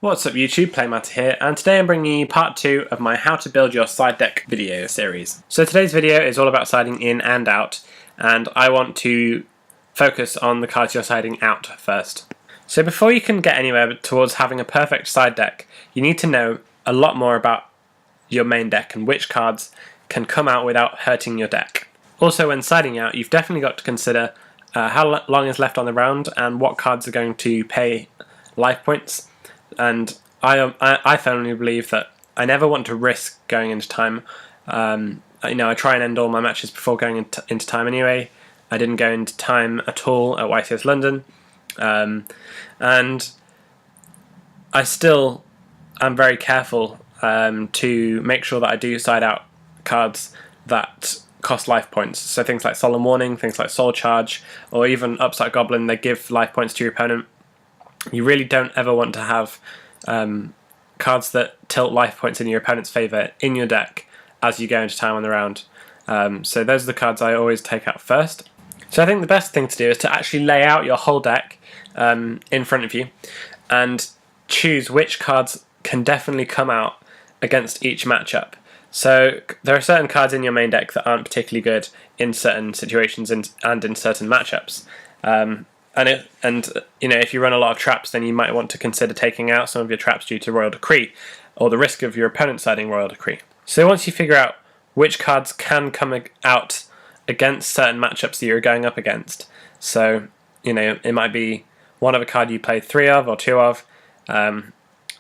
What's up YouTube, Playmatter here, and today I'm bringing you part 2 of my how to build your side deck video series. So today's video is all about siding in and out, and I want to focus on the cards you're siding out first. So before you can get anywhere towards having a perfect side deck, you need to know a lot more about your main deck and which cards can come out without hurting your deck. Also, when siding out, you've definitely got to consider how long is left on the round and what cards are going to pay life points. And I firmly believe that I never want to risk going into time. I try and end all my matches before going into time anyway. I didn't go into time at all at YCS London. And I still am very careful to make sure that I do side out cards that cost life points. So things like Solemn Warning, things like Soul Charge, or even Upstart Goblin, they give life points to your opponent. You really don't ever want to have cards that tilt life points in your opponent's favour in your deck as you go into time on the round. So those are the cards I always take out first. So I think the best thing to do is to actually lay out your whole deck in front of you and choose which cards can definitely come out against each matchup. So there are certain cards in your main deck that aren't particularly good in certain situations and in certain matchups. And if you run a lot of traps, then you might want to consider taking out some of your traps due to Royal Decree, or the risk of your opponent siding Royal Decree. So once you figure out which cards can come out against certain matchups that you're going up against, so it might be one of a card you play 3 of or 2 of, and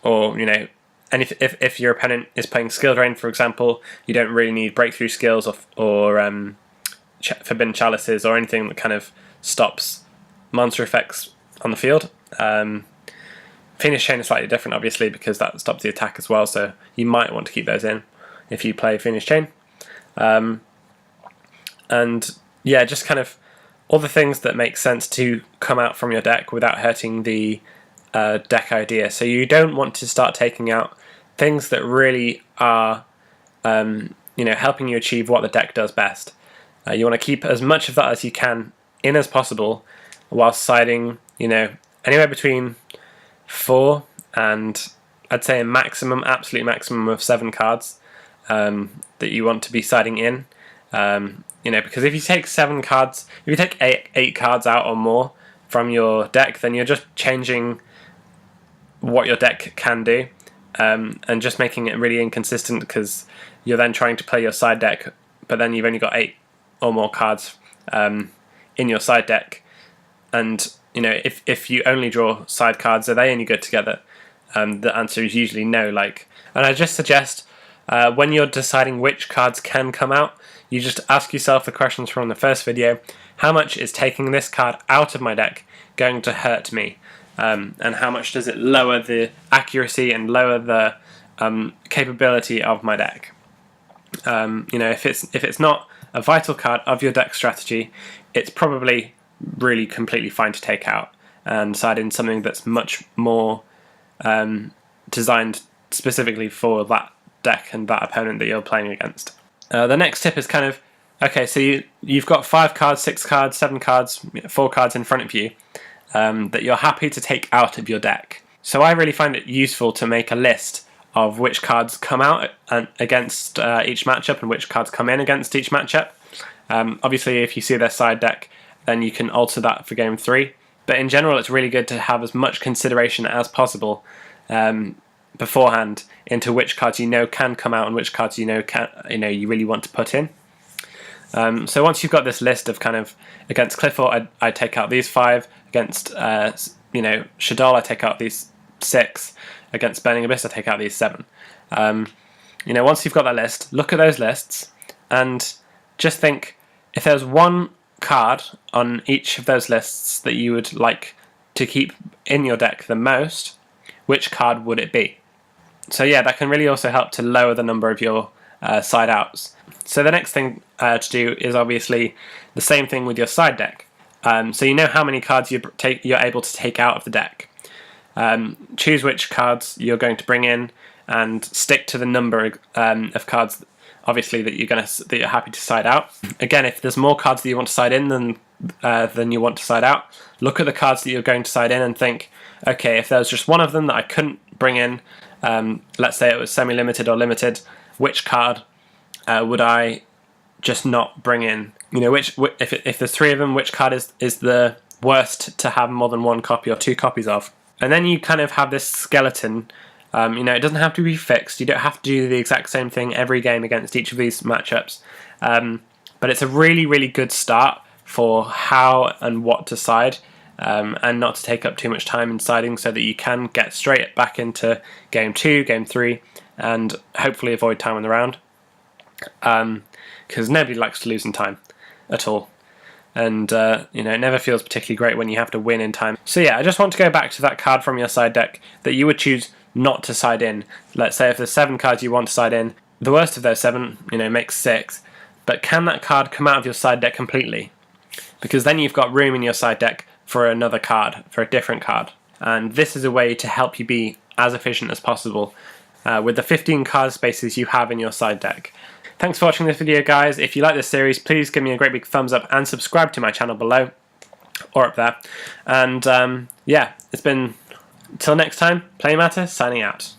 if your opponent is playing Skill Drain, for example, you don't really need Breakthrough Skills or Forbidden Chalices or anything that kind of stops monster effects on the field. Phoenix Chain is slightly different, obviously, because that stops the attack as well, so you might want to keep those in if you play Phoenix Chain. And yeah, just kind of all the things that make sense to come out from your deck without hurting the deck idea. So you don't want to start taking out things that really are helping you achieve what the deck does best. You want to keep as much of that as you can in as possible, while siding, anywhere between 4 and I'd say a absolute maximum of 7 cards that you want to be siding in. Because if you take 7 cards, if you take 8 cards out or more from your deck, then you're just changing what your deck can do, and just making it really inconsistent, because you're then trying to play your side deck, but then you've only got 8 or more cards in your side deck. And if you only draw side cards, are they any good together? The answer is usually no. And I just suggest when you're deciding which cards can come out, you just ask yourself the questions from the first video: how much is taking this card out of my deck going to hurt me? And how much does it lower the accuracy and lower the capability of my deck? If it's not a vital card of your deck strategy, it's probably really completely fine to take out and side in something that's much more designed specifically for that deck and that opponent that you're playing against. The next tip is kind of, okay, so you've got 5 cards, 6 cards, 7 cards, 4 cards in front of you that you're happy to take out of your deck. So I really find it useful to make a list of which cards come out against each matchup and which cards come in against each matchup. Obviously, if you see their side deck, then you can alter that for game 3. But in general, it's really good to have as much consideration as possible beforehand into which cards can come out and which cards you really want to put in. So once you've got this list of kind of against Clifford, I take out these 5. Against Shaddoll, I take out these 6. Against Burning Abyss, I take out these 7. Once you've got that list, look at those lists and just think, if there's one card on each of those lists that you would like to keep in your deck the most, which card would it be? So yeah, that can really also help to lower the number of your side outs. So the next thing to do is obviously the same thing with your side deck. So you know how many cards you're able to take out of the deck. Choose which cards you're going to bring in and stick to the number of cards, obviously, that you're happy to side out. Again, if there's more cards that you want to side in than you want to side out, look at the cards that you're going to side in and think, okay, if there was just one of them that I couldn't bring in, let's say it was semi-limited or limited, which card would I just not bring in? You know, if there's 3 of them, which card is the worst to have more than 1 copy or 2 copies of? And then you kind of have this skeleton. You know, it doesn't have to be fixed. You don't have to do the exact same thing every game against each of these matchups. But it's a really, really good start for how and what to side, and not to take up too much time in siding, so that you can get straight back into game 2, game 3, and hopefully avoid time on the round. Because nobody likes to lose in time at all. And you know, it never feels particularly great when you have to win in time. So yeah, I just want to go back to that card from your side deck that you would choose not to side in. Let's say if there's 7 cards you want to side in, the worst of those 7, you know, makes 6. But can that card come out of your side deck completely? Because then you've got room in your side deck for another card, for a different card. And this is a way to help you be as efficient as possible with the 15 card spaces you have in your side deck. Thanks for watching this video, guys. If you like this series, please give me a great big thumbs up and subscribe to my channel below, or up there. And yeah, it's been, till next time, Playmatter signing out.